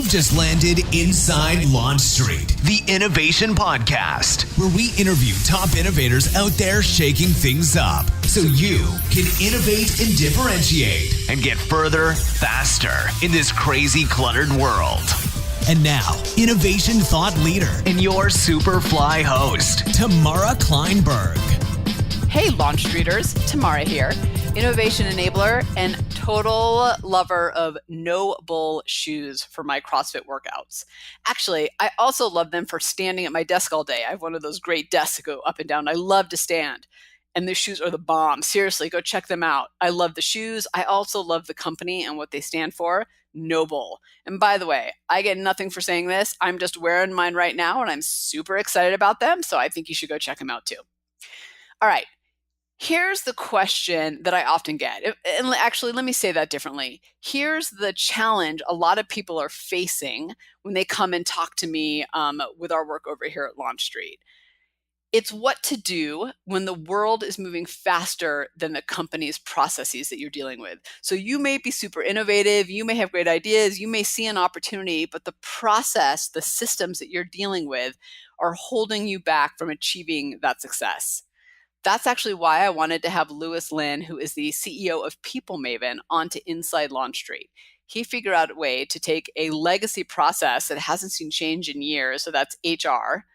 You've just landed Inside LaunchStreet, the innovation podcast, where we interview top innovators out there shaking things up so you can innovate and differentiate and get further, faster in this crazy, cluttered world. And now, innovation thought leader and your Superfly host, Tamara Kleinberg. Hey, LaunchStreeters, Tamara here, innovation enabler and total lover of no bull shoes for my CrossFit workouts. Actually, I also love them for standing at my desk all day. I have one of those great desks that go up and down. I love to stand. And the shoes are the bomb. Seriously, go check them out. I love the shoes. I also love the company and what they stand for, Noble. And by the way, I get nothing for saying this. I'm just wearing mine right now and I'm super excited about them. So I think you should go check them out too. All right. Here's the question that I often get. And actually, let me say that differently. Here's the challenge a lot of people are facing when they come and talk to me with our work over here at LaunchStreet. It's what to do when the world is moving faster than the company's processes that you're dealing with. So you may be super innovative, you may have great ideas, you may see an opportunity, but the process, the systems that you're dealing with are holding you back from achieving that success. That's actually why I wanted to have Lewis Lin, who is the CEO of People Maven, onto Inside LaunchStreet. He figured out a way to take a legacy process that hasn't seen change in years, so that's HR.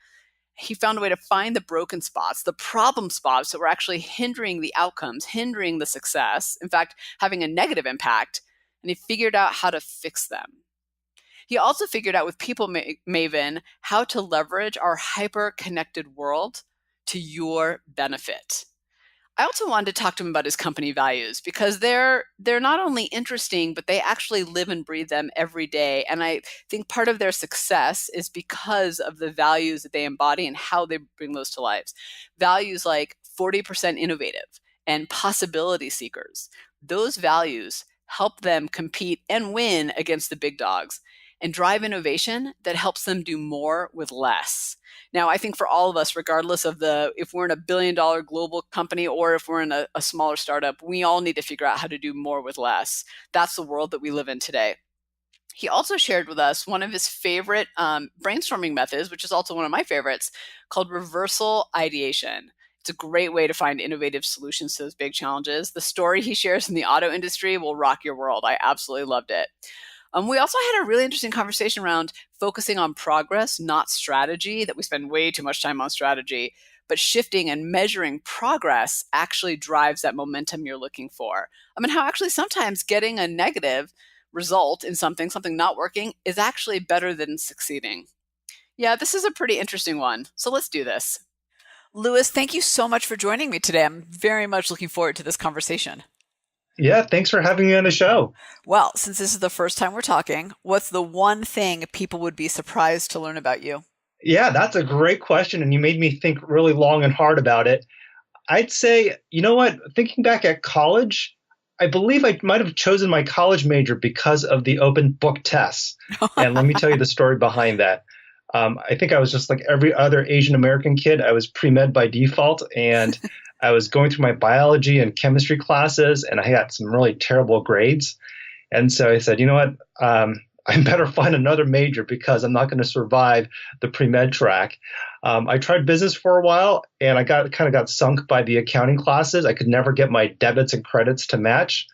He found a way to find the broken spots, the problem spots that were actually hindering the outcomes, hindering the success, in fact, having a negative impact, and he figured out how to fix them. He also figured out with People Maven how to leverage our hyper-connected world to your benefit. I also wanted to talk to him about his company values because they're not only interesting, but they actually live and breathe them every day. And I think part of their success is because of the values that they embody and how they bring those to life. Values like 40% innovative and possibility seekers. Those values help them compete and win against the big dogs and drive innovation that helps them do more with less. Now, I think for all of us, regardless of if we're in $1 billion global company or if we're in a smaller startup, we all need to figure out how to do more with less. That's the world that we live in today. He also shared with us one of his favorite brainstorming methods, which is also one of my favorites, called reversal ideation. It's a great way to find innovative solutions to those big challenges. The story he shares in the auto industry will rock your world. I absolutely loved it. We also had a really interesting conversation around focusing on progress, not strategy, that we spend way too much time on strategy, but shifting and measuring progress actually drives that momentum you're looking for. I mean, how actually sometimes getting a negative result in something not working is actually better than succeeding. Yeah, this is a pretty interesting one. So let's do this. Lewis, thank you so much for joining me today. I'm very much looking forward to this conversation. Yeah, thanks for having me on the show. Well, since this is the first time we're talking, what's the one thing people would be surprised to learn about you? Yeah, that's a great question. And you made me think really long and hard about it. I'd say, you know what? Thinking back at college, I believe I might have chosen my college major because of the open book tests. And let me tell you the story behind that. I think I was just like every other Asian American kid. I was pre-med by default, and I was going through my biology and chemistry classes, and I got some really terrible grades. And so I said, you know what, I better find another major because I'm not going to survive the pre-med track. I tried business for a while, and I got sunk by the accounting classes. I could never get my debits and credits to match.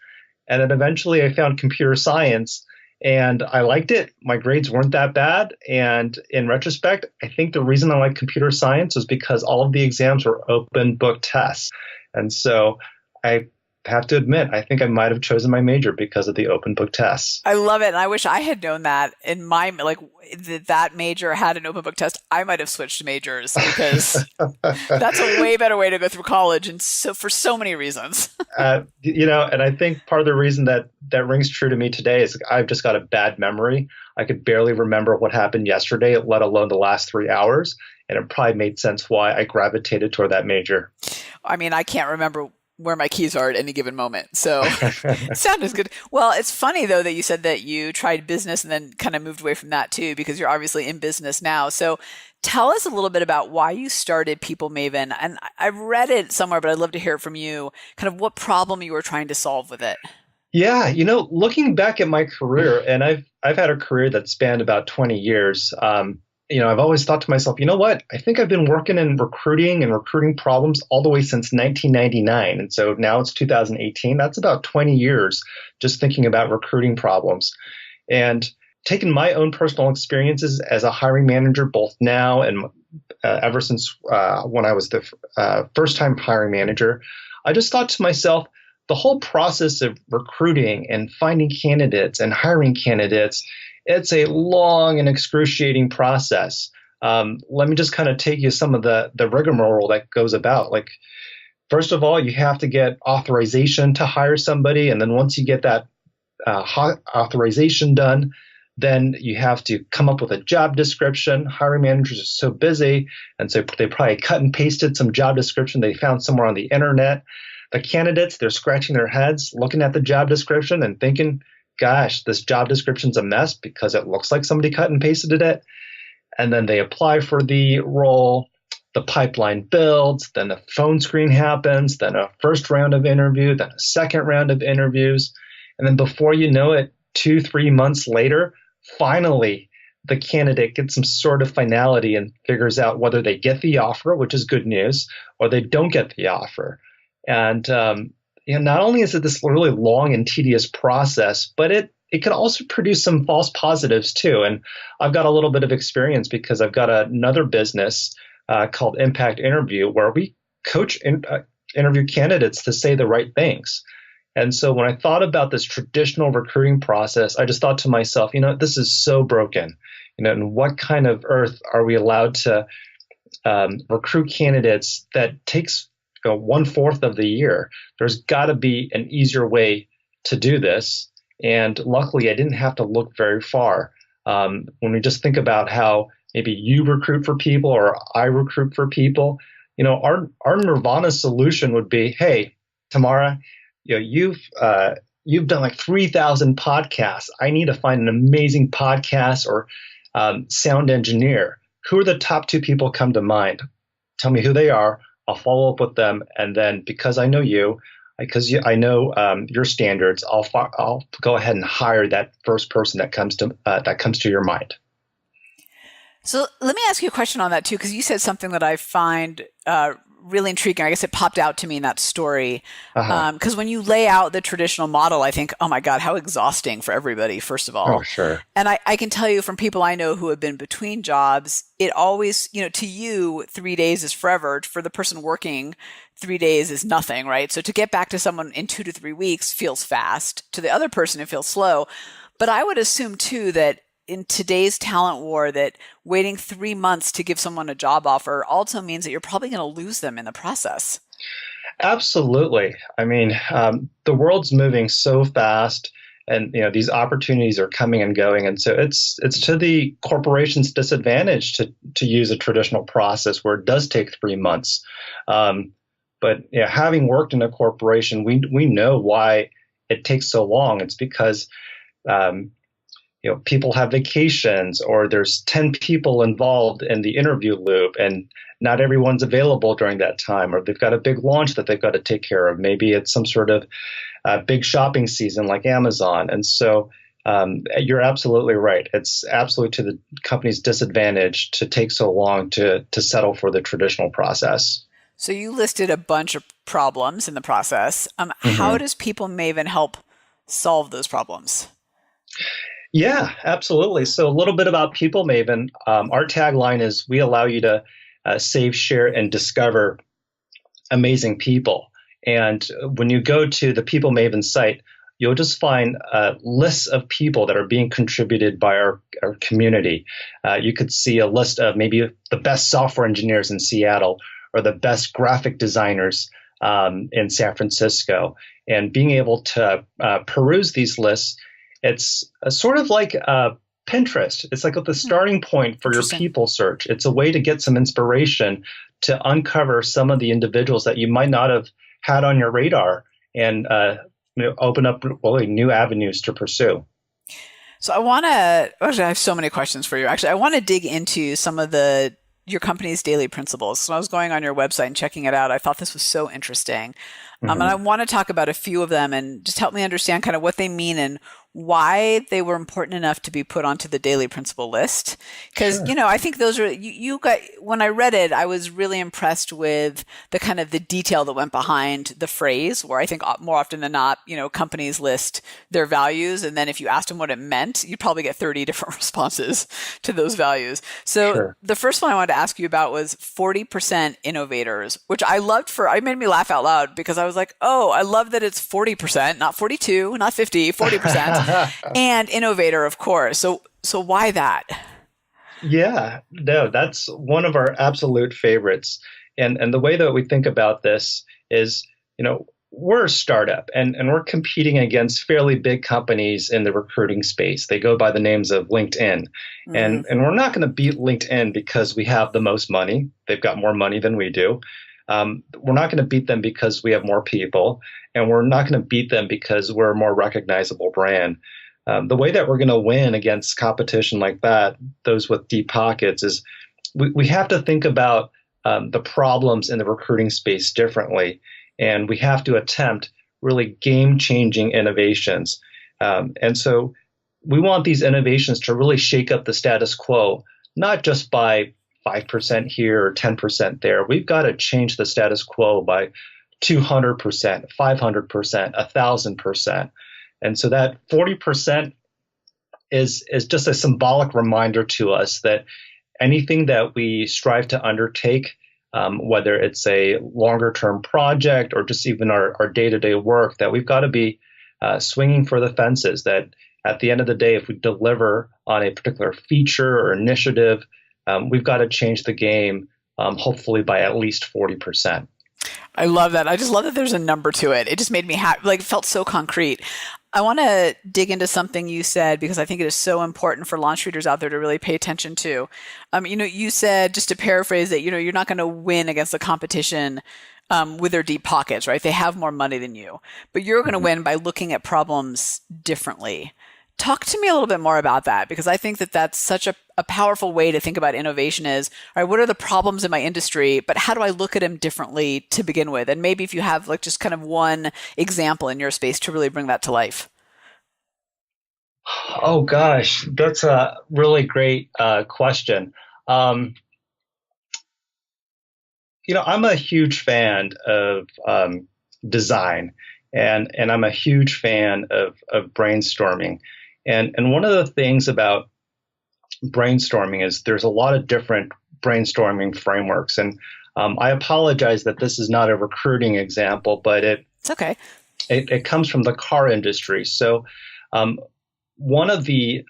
And then eventually I found computer science, and I liked it. My grades weren't that bad. And in retrospect, I think the reason I like computer science was because all of the exams were open book tests. And so I have to admit, I think I might have chosen my major because of the open book tests. I love it. And I wish I had known that in my, that major had an open book test. I might have switched majors because that's a way better way to go through college. And so for so many reasons. And I think part of the reason that rings true to me today is I've just got a bad memory. I could barely remember what happened yesterday, let alone the last 3 hours. And it probably made sense why I gravitated toward that major. I mean, I can't remember where my keys are at any given moment. So it sounded good. Well, it's funny though that you said that you tried business and then kind of moved away from that too, because you're obviously in business now. So tell us a little bit about why you started People Maven. And I've read it somewhere, but I'd love to hear it from you, kind of what problem you were trying to solve with it. Yeah, looking back at my career, and I've had a career that spanned about 20 years. I've always thought to myself, you know what? I think I've been working in recruiting and recruiting problems all the way since 1999, and so now it's 2018. That's about 20 years just thinking about recruiting problems, and taking my own personal experiences as a hiring manager, both now and ever since when I was the first-time hiring manager. I just thought to myself, the whole process of recruiting and finding candidates and hiring candidates, it's a long and excruciating process. Let me just kind of take you some of the rigmarole that goes about. Like, first of all, you have to get authorization to hire somebody. And then once you get that authorization done, then you have to come up with a job description. Hiring managers are so busy. And so they probably cut and pasted some job description they found somewhere on the internet. The candidates, they're scratching their heads, looking at the job description and thinking, gosh, this job description's a mess because it looks like somebody cut and pasted it. And then they apply for the role. The pipeline builds, then the phone screen happens, then a first round of interview, then a second round of interviews. And then before you know it, 2-3 months later, finally, the candidate gets some sort of finality and figures out whether they get the offer, which is good news, or they don't get the offer. And not only is it this really long and tedious process, but it can also produce some false positives too. And I've got a little bit of experience because I've got another business called Impact Interview, where we coach interview candidates to say the right things. And so when I thought about this traditional recruiting process, I just thought to myself, this is so broken. And what kind of earth are we allowed to recruit candidates that takes 1/4 of the year? There's got to be an easier way to do this. And luckily, I didn't have to look very far. When we just think about how maybe you recruit for people or I recruit for people, our nirvana solution would be, hey, Tamara, you've done like 3,000 podcasts. I need to find an amazing podcast or sound engineer. Who are the top 2 people come to mind? Tell me who they are. I'll follow up with them, and then because I know you, I know your standards, I'll go ahead and hire that first person that comes to your mind. So let me ask you a question on that too, because you said something that I find really intriguing. I guess it popped out to me in that story. Because when you lay out the traditional model, I think, oh my God, how exhausting for everybody, first of all. Oh, sure. And I can tell you from people I know who have been between jobs, it always, to you, 3 days is forever. For the person working, 3 days is nothing, right? So to get back to someone in 2 to 3 weeks feels fast. To the other person, it feels slow. But I would assume too that in today's talent war, that waiting 3 months to give someone a job offer also means that you're probably going to lose them in the process. Absolutely. I mean, the world's moving so fast, and these opportunities are coming and going, and so it's to the corporation's disadvantage to use a traditional process where it does take 3 months. But having worked in a corporation, we know why it takes so long. It's because people have vacations, or there's 10 people involved in the interview loop, and not everyone's available during that time, or they've got a big launch that they've got to take care of. Maybe it's some sort of big shopping season like Amazon. And so you're absolutely right. It's absolutely to the company's disadvantage to take so long to settle for the traditional process. So you listed a bunch of problems in the process. How does People Maven help solve those problems? Yeah, absolutely. So a little bit about People Maven. Our tagline is, we allow you to save, share, and discover amazing people. And when you go to the People Maven site, you'll just find lists of people that are being contributed by our community. You could see a list of maybe the best software engineers in Seattle, or the best graphic designers in San Francisco. And being able to peruse these lists, it's sort of like Pinterest. It's like the starting point for your people search. It's a way to get some inspiration to uncover some of the individuals that you might not have had on your radar, and open up really new avenues to pursue. So I have so many questions for you. Actually, I want to dig into some of the your company's daily principles. So I was going on your website and checking it out. I thought this was so interesting. And I want to talk about a few of them and just help me understand kind of what they mean and why they were important enough to be put onto the daily principle list. Because, I think those are, you got, when I read it, I was really impressed with the kind of the detail that went behind the phrase, where I think more often than not, companies list their values. And then if you asked them what it meant, you'd probably get 30 different responses to those values. So the first one I wanted to ask you about was 40% innovators, which I loved it made me laugh out loud because I was like, oh, I love that it's 40%, not 42, not 50, 40%, and innovator, of course. So why that? Yeah, no, that's one of our absolute favorites. And the way that we think about this is, we're a startup and we're competing against fairly big companies in the recruiting space. They go by the names of LinkedIn. And we're not going to beat LinkedIn because we have the most money. They've got more money than we do. We're not going to beat them because we have more people, and we're not going to beat them because we're a more recognizable brand. The way that we're going to win against competition like that, those with deep pockets, is we have to think about the problems in the recruiting space differently, and we have to attempt really game-changing innovations. And so we want these innovations to really shake up the status quo, not just by 5% here or 10% there. We've got to change the status quo by 200%, 500%, 1,000%. And so that 40% is just a symbolic reminder to us that anything that we strive to undertake, whether it's a longer term project or just even our day-to-day work, that we've got to be swinging for the fences, that at the end of the day, if we deliver on a particular feature or initiative, we've got to change the game, hopefully by at least 40%. I love that. I just love that there's a number to it. It just made me happy. It felt so concrete. I want to dig into something you said because I think it is so important for launch readers out there to really pay attention to. You said, just to paraphrase it, you're not going to win against the competition with their deep pockets, right? They have more money than you, but you're going to win by looking at problems differently. Talk to me a little bit more about that, because I think that that's such a powerful way to think about innovation is, all right, what are the problems in my industry, but how do I look at them differently to begin with? And maybe if you have just kind of one example in your space to really bring that to life. Oh, gosh, that's a really great question. I'm a huge fan of design, and I'm a huge fan of brainstorming. And one of the things about brainstorming is there's a lot of different brainstorming frameworks. And I apologize that this is not a recruiting example, but it's okay. It comes from the car industry. So one of the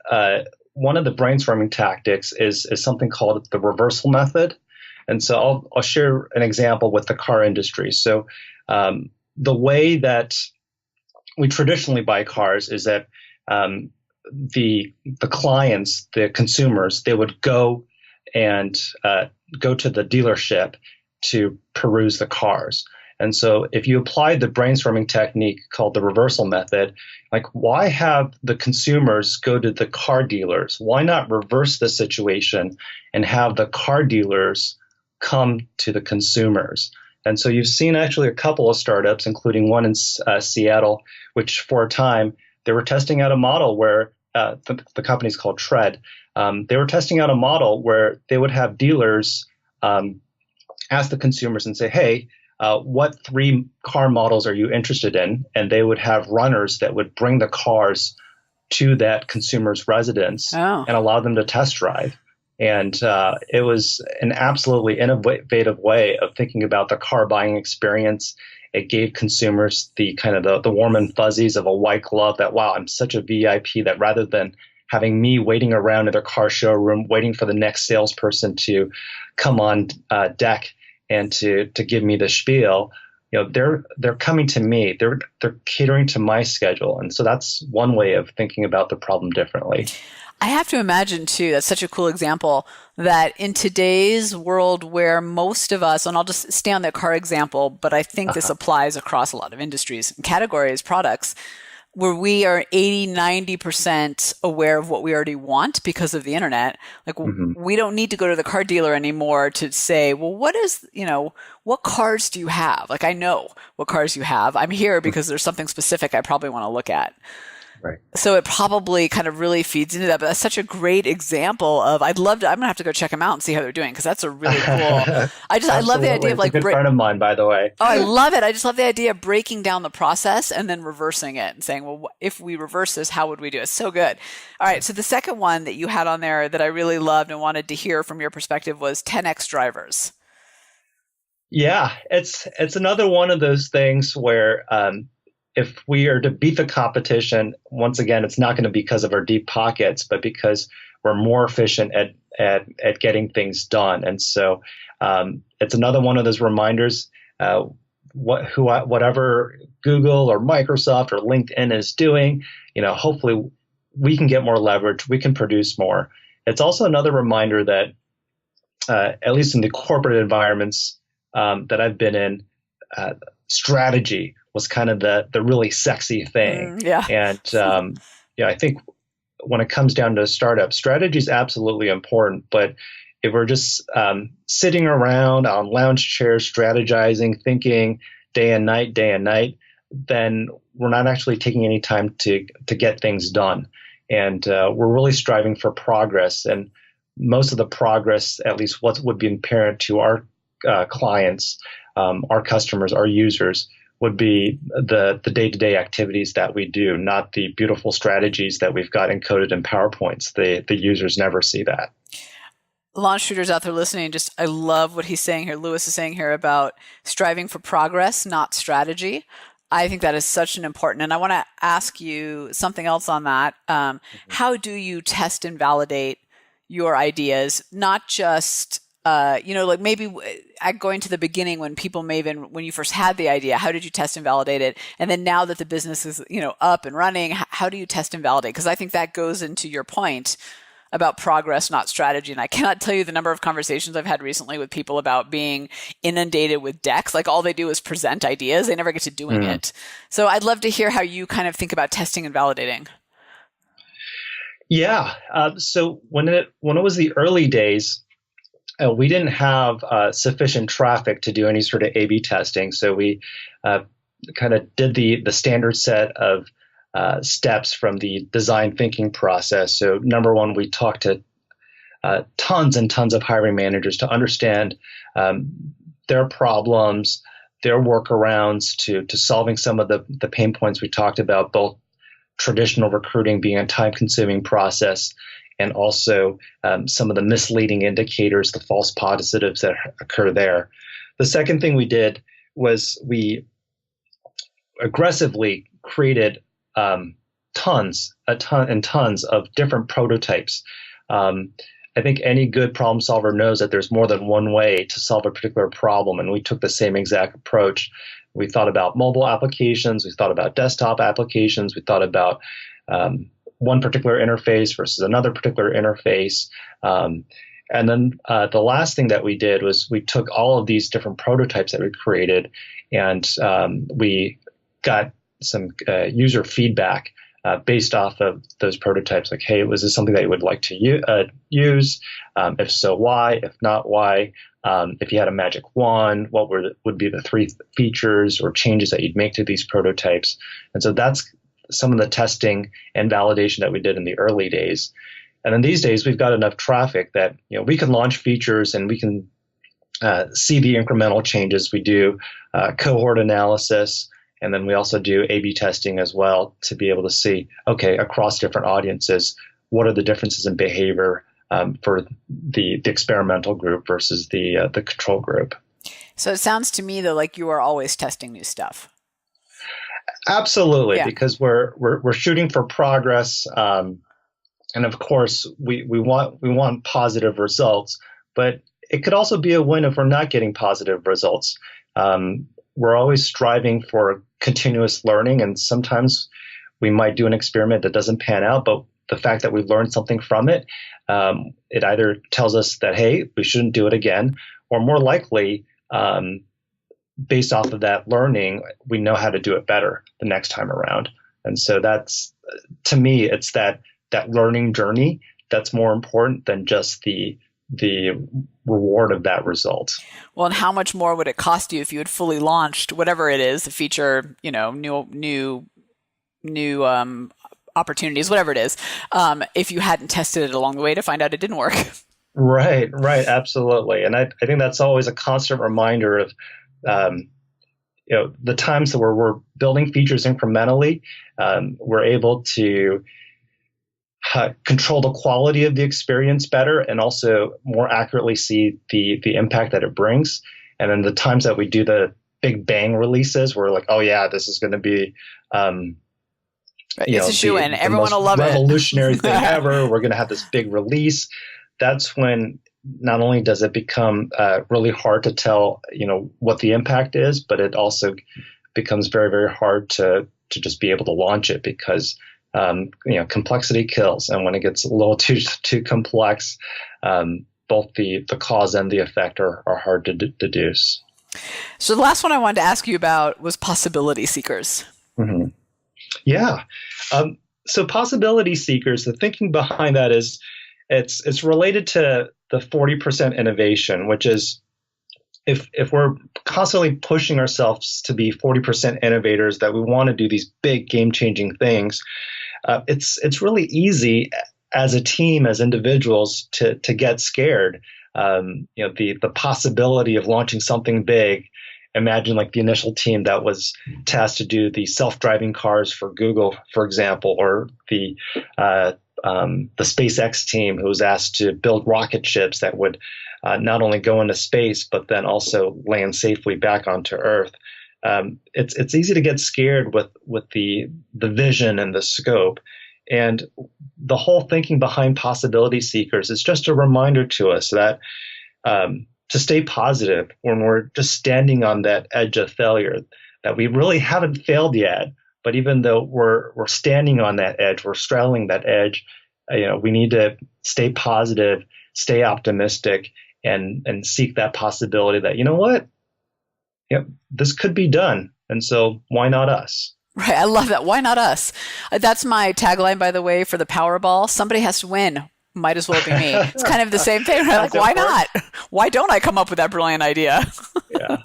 brainstorming tactics is something called the reversal method. And so I'll share an example with the car industry. So the way that we traditionally buy cars is that the clients, the consumers, they would go and go to the dealership to peruse the cars. And so if you applied the brainstorming technique called the reversal method, why have the consumers go to the car dealers? Why not reverse the situation and have the car dealers come to the consumers? And so you've seen actually a couple of startups, including one in Seattle, which for a time they were testing out a model where the company's called Tread. They were testing out a model where they would have dealers ask the consumers and say, hey, what 3 car models are you interested in? And they would have runners that would bring the cars to that consumer's residence and allow them to test drive. And it was an absolutely innovative way of thinking about the car buying experience. It gave consumers the kind of the warm and fuzzies of a white glove that, wow, I'm such a VIP that rather than having me waiting around at their car showroom, waiting for the next salesperson to come on deck and to give me the spiel, they're coming to me. They're catering to my schedule. And so that's one way of thinking about the problem differently. I have to imagine, too, that's such a cool example, that in today's world where most of us, and I'll just stay on that car example, but I think this applies across a lot of industries and categories, products, where we are 80-90% aware of what we already want because of the internet. Like we don't need to go to the car dealer anymore to say, well, what cars do you have? Like, I know what cars you have. I'm here because there's something specific I probably want to look at. Right. So it probably kind of really feeds into that. But that's such a great example of, I'm going to have to go check them out and see how they're doing, because that's a really cool. I love the idea of like. It's a good friend of mine, by the way. Oh, I love it. I just love the idea of breaking down the process and then reversing it and saying, well, if we reverse this, how would we do it? It's so good. All right. So the second one that you had on there that I really loved and wanted to hear from your perspective was 10x drivers. Yeah, it's another one of those things where if we are to beat the competition, once again, it's not going to be because of our deep pockets, but because we're more efficient at getting things done. And so it's another one of those reminders. Whatever Google or Microsoft or LinkedIn is doing, hopefully we can get more leverage. We can produce more. It's also another reminder that, at least in the corporate environments that I've been in, strategy was kind of the really sexy thing. And I think when it comes down to a startup, strategy is absolutely important. But if we're just sitting around on lounge chairs, strategizing, thinking day and night, then we're not actually taking any time to get things done. And we're really striving for progress. And most of the progress, at least what would be apparent to our clients, our customers, our users, would be the day-to-day activities that we do, not the beautiful strategies that we've got encoded in PowerPoints. The users never see that. LaunchStreeters out there listening, I love what he's saying here. Lewis is saying here about striving for progress, not strategy. I think that is such an important, and I want to ask you something else on that. How do you test and validate your ideas, not just like maybe going to the beginning when People Maven, when you first had the idea, how did you test and validate it? And then now that the business is, up and running, how do you test and validate? Because I think that goes into your point about progress, not strategy. And I cannot tell you the number of conversations I've had recently with people about being inundated with decks. Like all they do is present ideas. They never get to doing it. So I'd love to hear how you kind of think about testing and validating. Yeah. So when it was the early days, we didn't have sufficient traffic to do any sort of A/B testing. So we kind of did the standard set of steps from the design thinking process. So number one, we talked to tons and tons of hiring managers to understand their problems, their workarounds to solving some of the pain points we talked about, both traditional recruiting being a time-consuming process, and also some of the misleading indicators, the false positives that occur there. The second thing we did was we aggressively created tons of different prototypes. I think any good problem solver knows that there's more than one way to solve a particular problem, and we took the same exact approach. We thought about mobile applications, we thought about desktop applications, we thought about one particular interface versus another particular interface. And then the last thing that we did was we took all of these different prototypes that we created, and we got some user feedback based off of those prototypes. Like, hey, was this something that you would like to use? If so, why? If not, why? If you had a magic wand, what would be the 3 features or changes that you'd make to these prototypes? And so that's some of the testing and validation that we did in the early days. And then these days, we've got enough traffic that we can launch features and we can see the incremental changes. We do cohort analysis, and then we also do A/B testing as well to be able to see, okay, across different audiences, what are the differences in behavior for the experimental group versus the control group. So it sounds to me though like you are always testing new stuff. Absolutely, because we're shooting for progress, and of course we want positive results, but it could also be a win if we're not getting positive results. We're always striving for continuous learning, and sometimes we might do an experiment that doesn't pan out, but the fact that we learned something from it, it either tells us that, hey, we shouldn't do it again, or more likely, based off of that learning, we know how to do it better the next time around. And so that's, to me, it's that learning journey that's more important than just the reward of that result. Well, and how much more would it cost you if you had fully launched whatever it is, the feature, new opportunities, whatever it is, if you hadn't tested it along the way to find out it didn't work? Right, absolutely. And I think that's always a constant reminder of, the times that we're building features incrementally, we're able to control the quality of the experience better and also more accurately see the impact that it brings. And then the times that we do the big bang releases, we're like, oh yeah, this is going to be, it's a shoo-in. Everyone will love it. Revolutionary thing ever. We're going to have this big release. That's when not only does it become really hard to tell, what the impact is, but it also becomes very, very hard to just be able to launch it because, complexity kills. And when it gets a little too complex, both the cause and the effect are hard to deduce. So the last one I wanted to ask you about was possibility seekers. Mm-hmm. Yeah. So possibility seekers, the thinking behind that is it's related to the 40% innovation, which is if we're constantly pushing ourselves to be 40% innovators, that we want to do these big game-changing things, it's really easy as a team, as individuals, to get scared. The possibility of launching something big. Imagine like the initial team that was tasked to do the self-driving cars for Google, for example, or the SpaceX team who was asked to build rocket ships that would not only go into space, but then also land safely back onto Earth. It's easy to get scared with the vision and the scope. And the whole thinking behind possibility seekers is just a reminder to us that to stay positive when we're just standing on that edge of failure, that we really haven't failed yet. But even though we're standing on that edge, we're straddling that edge, we need to stay positive, stay optimistic, and seek that possibility that, this could be done. And so why not us? Right. I love that. Why not us? That's my tagline, by the way, for the Powerball. Somebody has to win. Might as well be me. It's kind of the same thing. Right? Like, why not? Why don't I come up with that brilliant idea? Yeah.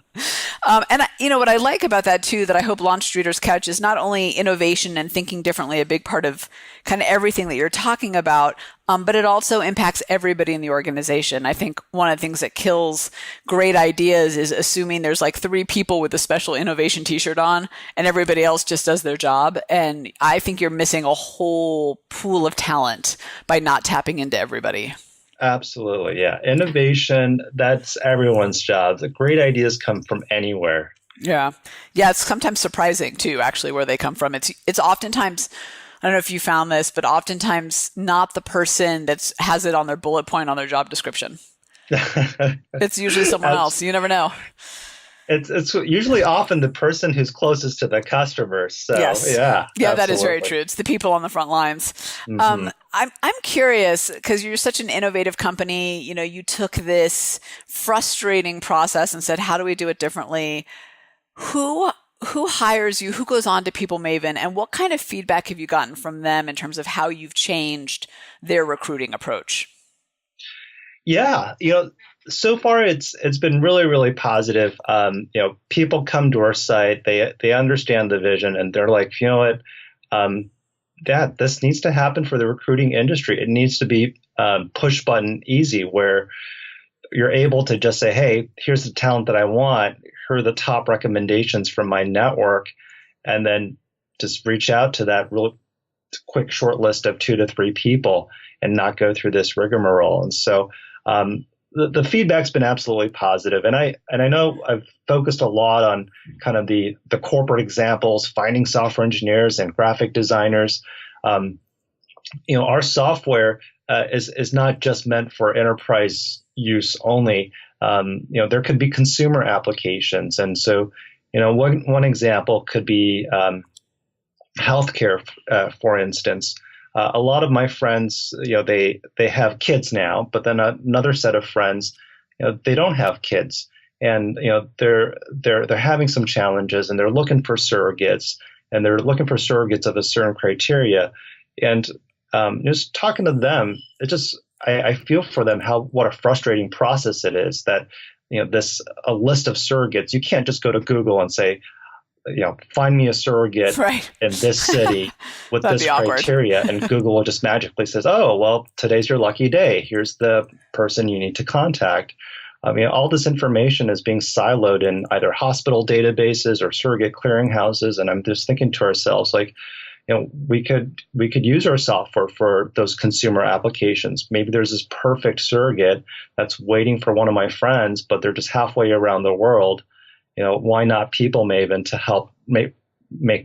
And what I like about that too, that I hope LaunchStreeters catch, is not only innovation and thinking differently, a big part of kind of everything that you're talking about, but it also impacts everybody in the organization. I think one of the things that kills great ideas is assuming there's like 3 people with a special innovation t-shirt on and everybody else just does their job. And I think you're missing a whole pool of talent by not tapping into everybody. Absolutely. Yeah. Innovation, that's everyone's job. The great ideas come from anywhere. Yeah. Yeah. It's sometimes surprising too, actually, where they come from. It's oftentimes, I don't know if you found this, but oftentimes not the person that has it on their bullet point on their job description. It's usually someone else. You never know. It's usually often the person who's closest to the customer. So yes. Yeah, that is very true. It's the people on the front lines. Mm-hmm. I'm curious because you're such an innovative company. You took this frustrating process and said, "How do we do it differently?" Who hires you? Who goes on to People Maven, and what kind of feedback have you gotten from them in terms of how you've changed their recruiting approach? Yeah, so far it's been really, really positive. People come to our site, they understand the vision, and they're like, you know what, Dad, this needs to happen for the recruiting industry. It needs to be push button easy, where you're able to just say, hey, here's the talent that I want. Here are the top recommendations from my network, and then just reach out to that real quick short list of 2 to 3 people and not go through this rigmarole. And so the feedback's been absolutely positive. And I know I've focused a lot on kind of the corporate examples, finding software engineers and graphic designers. Our software is not just meant for enterprise use only. There could be consumer applications. And so, one example could be healthcare, for instance. A lot of my friends, they have kids now, but then another set of friends, they don't have kids, and they're having some challenges, and they're looking for surrogates. and they're looking for surrogates of a certain criteria. And just talking to them, it just I feel for them what a frustrating process it is that a list of surrogates. You can't just go to Google and say, find me a surrogate in this city with this criteria, and Google will just magically says, oh, well, today's your lucky day. Here's the person you need to contact. I mean, all this information is being siloed in either hospital databases or surrogate clearinghouses, and I'm just thinking to ourselves, like, we could use our software for those consumer applications. Maybe there's this perfect surrogate that's waiting for one of my friends, but they're just halfway around the world. Why not People Maven to help make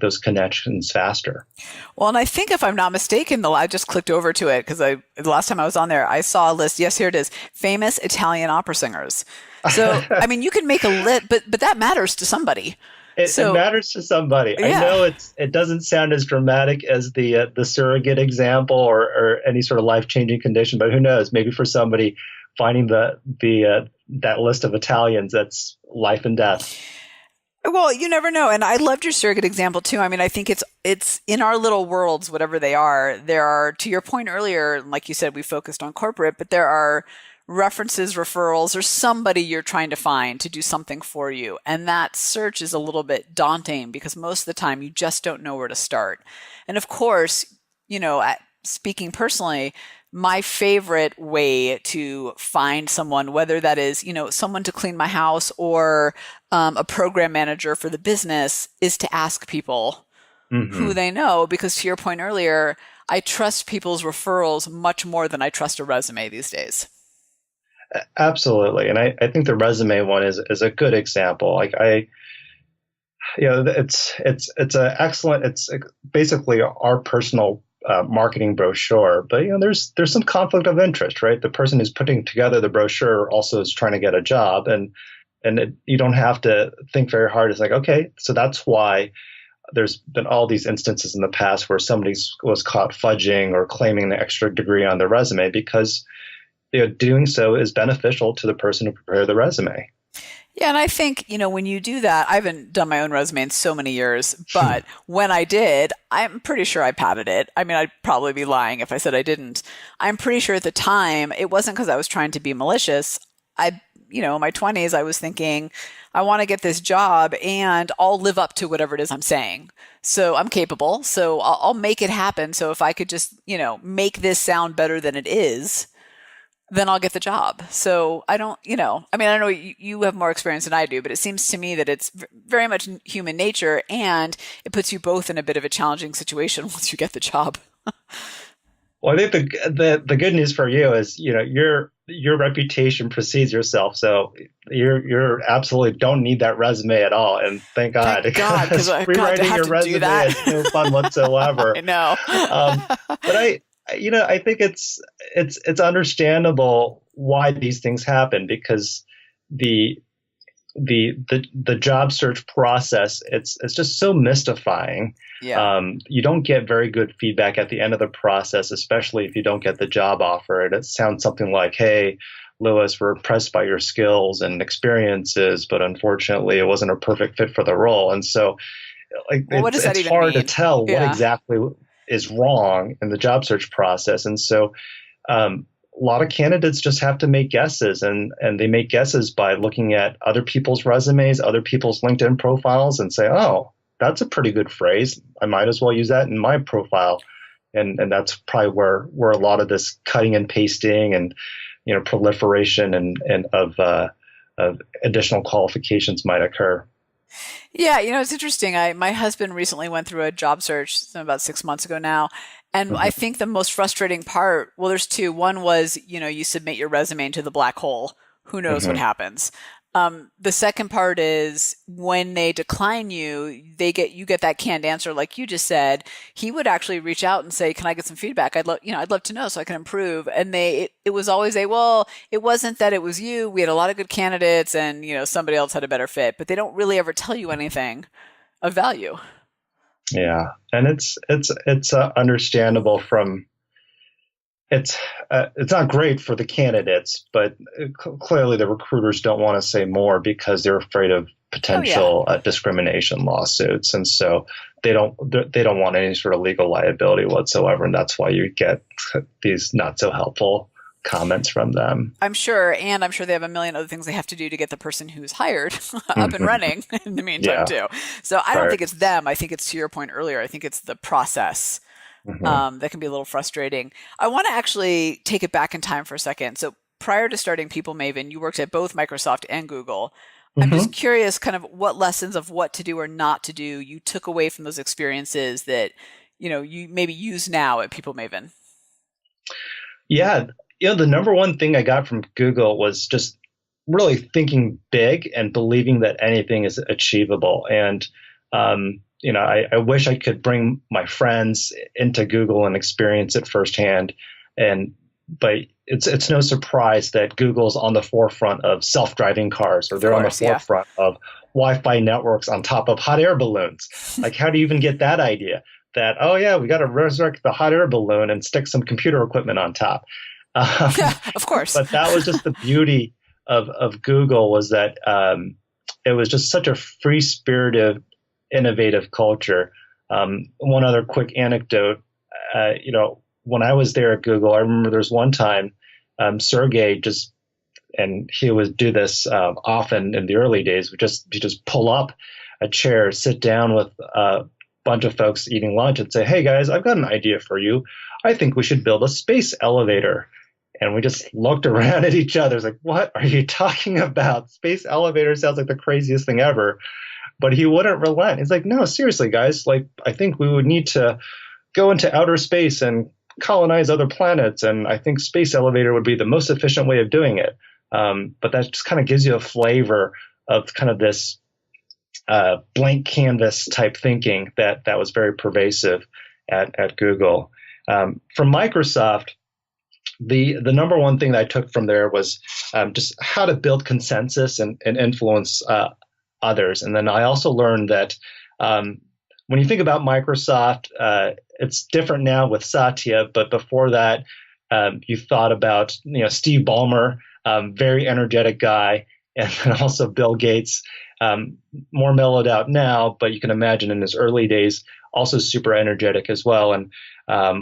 those connections faster? Well, and I think if I'm not mistaken, I just clicked over to it because the last time I was on there, I saw a list. Yes, here it is. Famous Italian opera singers. So, I mean, you can make a list, but that matters to somebody. It matters to somebody. Yeah. I know it doesn't sound as dramatic as the surrogate example or any sort of life-changing condition, but who knows? Maybe for somebody finding that list of Italians, that's life and death. Well, you never know. And I loved your surrogate example too. I mean, I think it's in our little worlds, whatever they are, there are, to your point earlier, like you said, we focused on corporate, but there are references, referrals, or somebody you're trying to find to do something for you. And that search is a little bit daunting because most of the time you just don't know where to start. And of course, speaking personally, my favorite way to find someone, whether that is, someone to clean my house or a program manager for the business, is to ask people who they know. Because to your point earlier, I trust people's referrals much more than I trust a resume these days. Absolutely. And I think the resume one is a good example. Like it's basically our personal marketing brochure, but there's some conflict of interest, right? The person who's putting together the brochure also is trying to get a job, and you don't have to think very hard. It's like, okay, so that's why there's been all these instances in the past where somebody was caught fudging or claiming an extra degree on their resume because doing so is beneficial to the person who prepared the resume. Yeah, and I think, when you do that, I haven't done my own resume in so many years, but when I did, I'm pretty sure I padded it. I mean, I'd probably be lying if I said I didn't. I'm pretty sure at the time, it wasn't because I was trying to be malicious. In my 20s, I was thinking, I want to get this job and I'll live up to whatever it is I'm saying. So I'm capable, so I'll make it happen. So if I could just, make this sound better than it is, then I'll get the job. So I don't, I don't know, you have more experience than I do, but it seems to me that it's very much human nature, and it puts you both in a bit of a challenging situation once you get the job. Well, I think the good news for you is, your reputation precedes yourself. So you're absolutely don't need that resume at all. And thank God, because rewriting your resume is no fun whatsoever. I know. But I think it's understandable why these things happen, because the job search process, it's just so mystifying. Yeah. You don't get very good feedback at the end of the process, especially if you don't get the job offer. And it sounds something like, hey, Lewis, we're impressed by your skills and experiences, but unfortunately it wasn't a perfect fit for the role. And so what does that even hard mean? to tell what exactly is wrong in the job search process. And so a lot of candidates just have to make guesses, and they make guesses by looking at other people's resumes, other people's LinkedIn profiles, and say, oh, that's a pretty good phrase. I might as well use that in my profile. And that's probably where a lot of this cutting and pasting and proliferation and of additional qualifications might occur. Yeah, it's interesting. My husband recently went through a job search about 6 months ago now. And I think the most frustrating part, well, there's two. One was, you submit your resume into the black hole. Who knows what happens? The second part is when they decline you, you get that canned answer, like you just said. He would actually reach out and say, "Can I get some feedback? I'd love to know so I can improve." And it was always well, it wasn't that it was you. We had a lot of good candidates, and somebody else had a better fit. But they don't really ever tell you anything of value. Yeah, and it's understandable from. It's not great for the candidates, but clearly the recruiters don't want to say more because they're afraid of potential discrimination lawsuits, and so they don't want any sort of legal liability whatsoever, and that's why you get these not so helpful comments from them. I'm sure they have a million other things they have to do to get the person who's hired up and running in the meantime too. So I don't think it's them. I think it's, to your point earlier, I think it's the process that can be a little frustrating. I want to actually take it back in time for a second. So prior to starting People Maven, you worked at both Microsoft and Google. I'm just curious kind of what lessons of what to do or not to do you took away from those experiences that, you maybe use now at People Maven. Yeah. The number one thing I got from Google was just really thinking big and believing that anything is achievable. And, I wish I could bring my friends into Google and experience it firsthand. But it's no surprise that Google's on the forefront of self-driving cars, or they're on the forefront of Wi-Fi networks on top of hot air balloons. Like, how do you even get that idea? That, we got to resurrect the hot air balloon and stick some computer equipment on top. Of course. But that was just the beauty of Google, was that it was just such a free-spirited, innovative culture. One other quick anecdote, when I was there at Google, I remember there's one time Sergey and he would do this often in the early days, he just pull up a chair, sit down with a bunch of folks eating lunch and say, "Hey guys, I've got an idea for you. I think we should build a space elevator." And we just looked around at each other. It's like, what are you talking about? Space elevator sounds like the craziest thing ever. But he wouldn't relent. He's like, no, seriously, guys. Like, I think we would need to go into outer space and colonize other planets. And I think space elevator would be the most efficient way of doing it. But that just kind of gives you a flavor of kind of this blank canvas type thinking that was very pervasive at Google. From Microsoft, the number one thing that I took from there was just how to build consensus and influence others. And then I also learned that when you think about Microsoft, it's different now with Satya, but before that, you thought about Steve Ballmer, very energetic guy, and then also Bill Gates, more mellowed out now, but you can imagine in his early days, also super energetic as well. And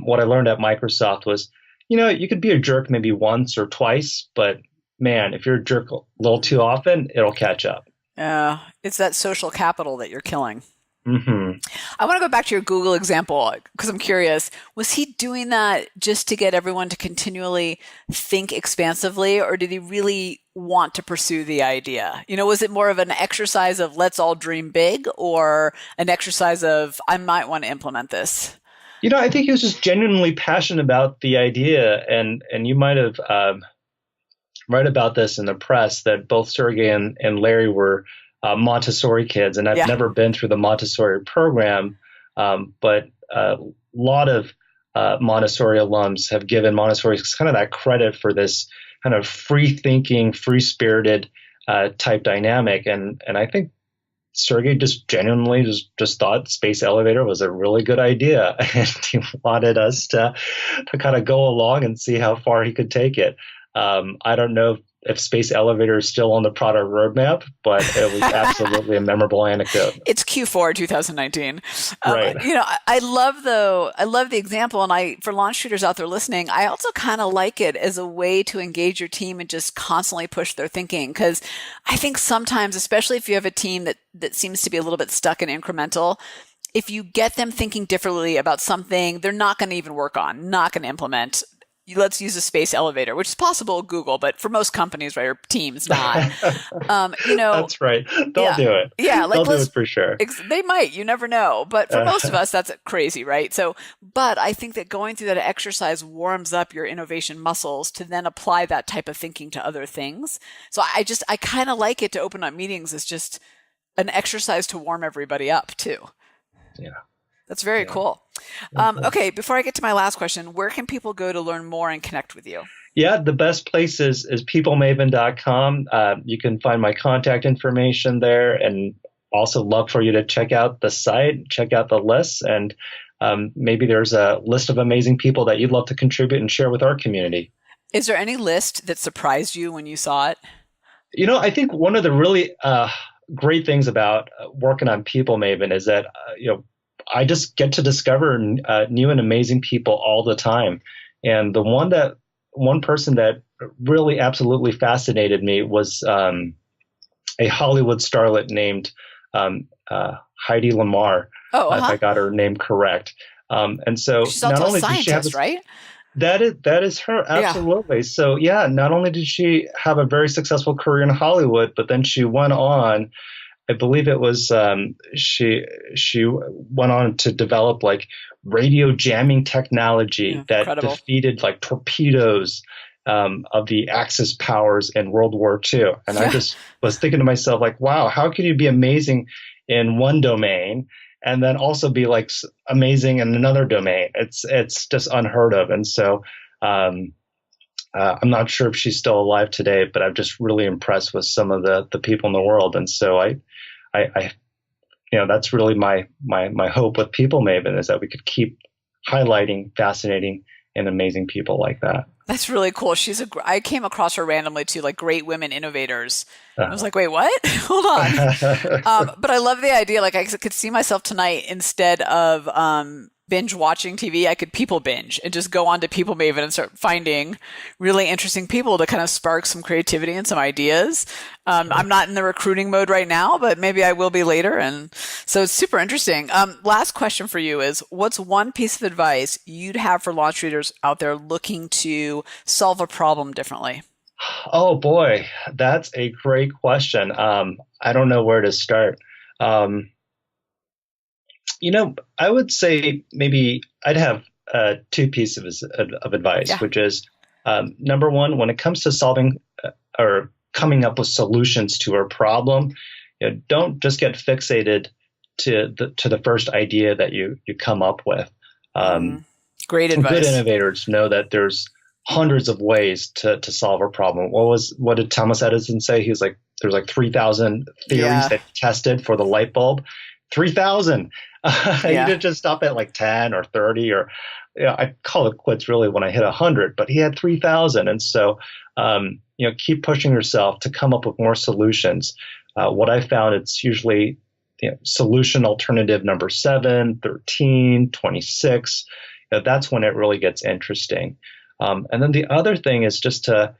what I learned at Microsoft was, you could be a jerk maybe once or twice, but man, if you're a jerk a little too often, it'll catch up. It's that social capital that you're killing. Mm-hmm. I want to go back to your Google example because I'm curious. Was he doing that just to get everyone to continually think expansively, or did he really want to pursue the idea? Was it more of an exercise of let's all dream big, or an exercise of I might want to implement this? I think he was just genuinely passionate about the idea, and you might have read about this in the press that both Sergey and Larry were Montessori kids, and I've never been through the Montessori program, but a lot of Montessori alums have given Montessori kind of that credit for this kind of free-thinking, free-spirited type dynamic, and I think Sergey just genuinely just thought space elevator was a really good idea, and he wanted us to kind of go along and see how far he could take it. I don't know if space elevator is still on the product roadmap, but it was absolutely a memorable anecdote. It's Q4 2019. Right. I love the example, and for launch shooters out there listening, I also kind of like it as a way to engage your team and just constantly push their thinking. Because I think sometimes, especially if you have a team that seems to be a little bit stuck in incremental, if you get them thinking differently about something they're not going to even work on, not going to implement, let's use a space elevator, which is possible at Google, but for most companies, right, or teams, not. That's right. They'll do it. Yeah, they'll do it for sure. They might. You never know. But for most of us, that's crazy, right? So, but I think that going through that exercise warms up your innovation muscles to then apply that type of thinking to other things. So I kind of like it to open up meetings as just an exercise to warm everybody up too. Yeah. That's very cool. Okay, before I get to my last question, where can people go to learn more and connect with you? Yeah, the best place is peoplemaven.com. You can find my contact information there, and also love for you to check out the site, check out the lists, and maybe there's a list of amazing people that you'd love to contribute and share with our community. Is there any list that surprised you when you saw it? I think one of the really great things about working on People Maven is that, I just get to discover new and amazing people all the time. And the one person that really absolutely fascinated me was a Hollywood starlet named Heidi Lamar, if I got her name correct. And so she's also not only a scientist, did she have right? That is her, absolutely. Yeah. So yeah, not only did she have a very successful career in Hollywood, but then she went on. I believe it was she went on to develop like radio jamming technology that incredible. defeated like torpedoes of the Axis powers in World War II. And I just was thinking to myself, like, wow, how can you be amazing in one domain and then also be like amazing in another domain? It's just unheard of. And so I'm not sure if she's still alive today, but I'm just really impressed with some of the people in the world. And so I that's really my hope with People Maven, is that we could keep highlighting fascinating and amazing people like that. That's really cool. I came across her randomly too, like great women innovators. I was like, wait, what? Hold on. But I love the idea. Like I could see myself tonight, instead of binge watching TV, I could people binge and just go on to People Maven and start finding really interesting people to kind of spark some creativity and some ideas. I'm not in the recruiting mode right now, but maybe I will be later. And so it's super interesting. Last question for you is, what's one piece of advice you'd have for launch readers out there looking to solve a problem differently? Oh boy, that's a great question. I don't know where to start. I would say maybe I'd have two pieces of advice, which is number one, when it comes to solving or coming up with solutions to a problem, don't just get fixated to the first idea that you come up with. Great advice. Good innovators know that there's hundreds of ways to solve a problem. What did Thomas Edison say? He was like, there's like 3,000 theories that he tested for the light bulb. 3,000. You didn't just stop at like 10 or 30 or, I call it quits really when I hit 100, but he had 3,000. And so, keep pushing yourself to come up with more solutions. What I found, it's usually solution alternative number 7, 13, 26. That's when it really gets interesting. And then the other thing is just to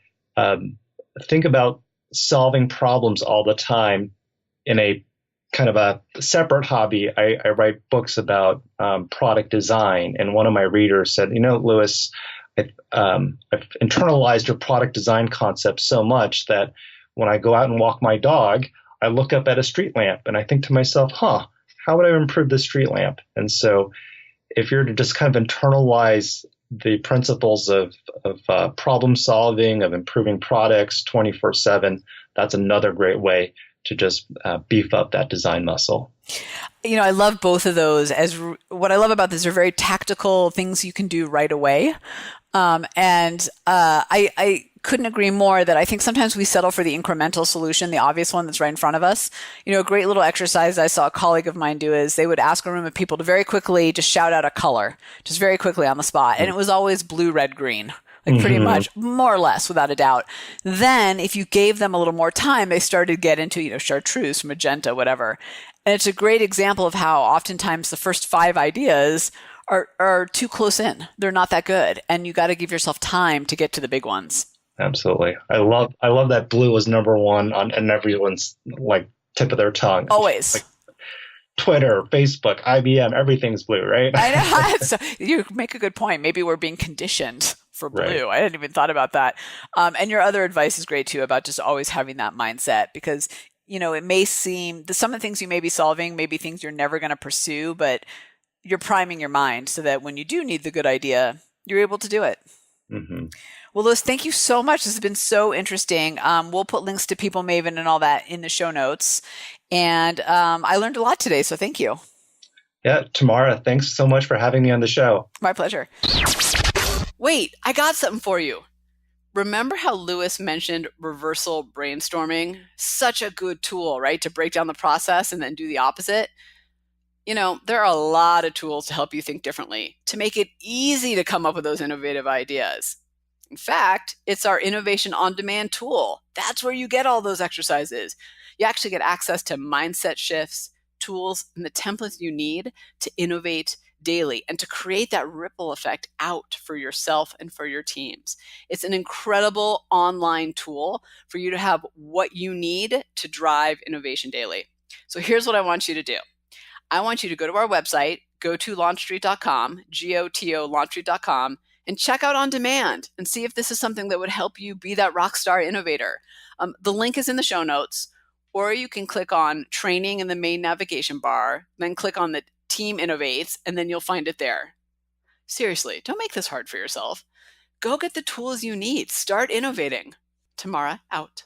think about solving problems all the time in a kind of a separate hobby. I write books about product design, and one of my readers said, Lewis, I've internalized your product design concept so much that when I go out and walk my dog, I look up at a street lamp and I think to myself, how would I improve this street lamp? And so if you're to just kind of internalize the principles of problem solving, of improving products 24/7, that's another great way to just beef up that design muscle. I love both of those. What I love about this are very tactical things you can do right away. And I couldn't agree more that I think sometimes we settle for the incremental solution, the obvious one that's right in front of us. A great little exercise I saw a colleague of mine do is they would ask a room of people to very quickly just shout out a color, just very quickly on the spot. And it was always blue, red, green. Like pretty much, more or less, without a doubt. Then if you gave them a little more time, they started to get into, chartreuse, magenta, whatever. And it's a great example of how oftentimes the first 5 ideas are too close in. They're not that good. And you got to give yourself time to get to the big ones. Absolutely. I love that blue was number one on everyone's like tip of their tongue. Always. Like Twitter, Facebook, IBM, everything's blue, right? I know. So you make a good point. Maybe we're being conditioned for blue. Right. I hadn't even thought about that. And your other advice is great too, about just always having that mindset, because, it may seem that some of the things you may be solving may be things you're never going to pursue, but you're priming your mind so that when you do need the good idea, you're able to do it. Mm-hmm. Well, Lewis, thank you so much. This has been so interesting. We'll put links to People Maven and all that in the show notes. And I learned a lot today, so thank you. Yeah, Tamara, thanks so much for having me on the show. My pleasure. Wait, I got something for you. Remember how Lewis mentioned reversal brainstorming? Such a good tool, right? To break down the process and then do the opposite. There are a lot of tools to help you think differently, to make it easy to come up with those innovative ideas. In fact, it's our Innovation on Demand tool. That's where you get all those exercises. You actually get access to mindset shifts, tools, and the templates you need to innovate daily and to create that ripple effect out for yourself and for your teams. It's an incredible online tool for you to have what you need to drive innovation daily. So here's what I want you to do. I want you to go to our website, go to launchstreet.com, GOTO launchstreet.com, and check out On Demand and see if this is something that would help you be that rock star innovator. The link is in the show notes, or you can click on training in the main navigation bar, then click on the Team Innovates, and then you'll find it there. Seriously, don't make this hard for yourself. Go get the tools you need. Start innovating. Tamara, out.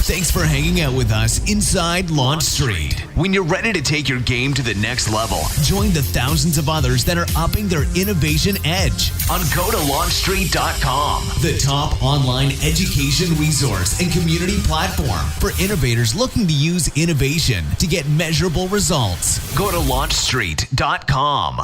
Thanks for hanging out with us inside LaunchStreet. When you're ready to take your game to the next level, join the thousands of others that are upping their innovation edge on GoToLaunchStreet.com, the top online education resource and community platform for innovators looking to use innovation to get measurable results. Go to LaunchStreet.com.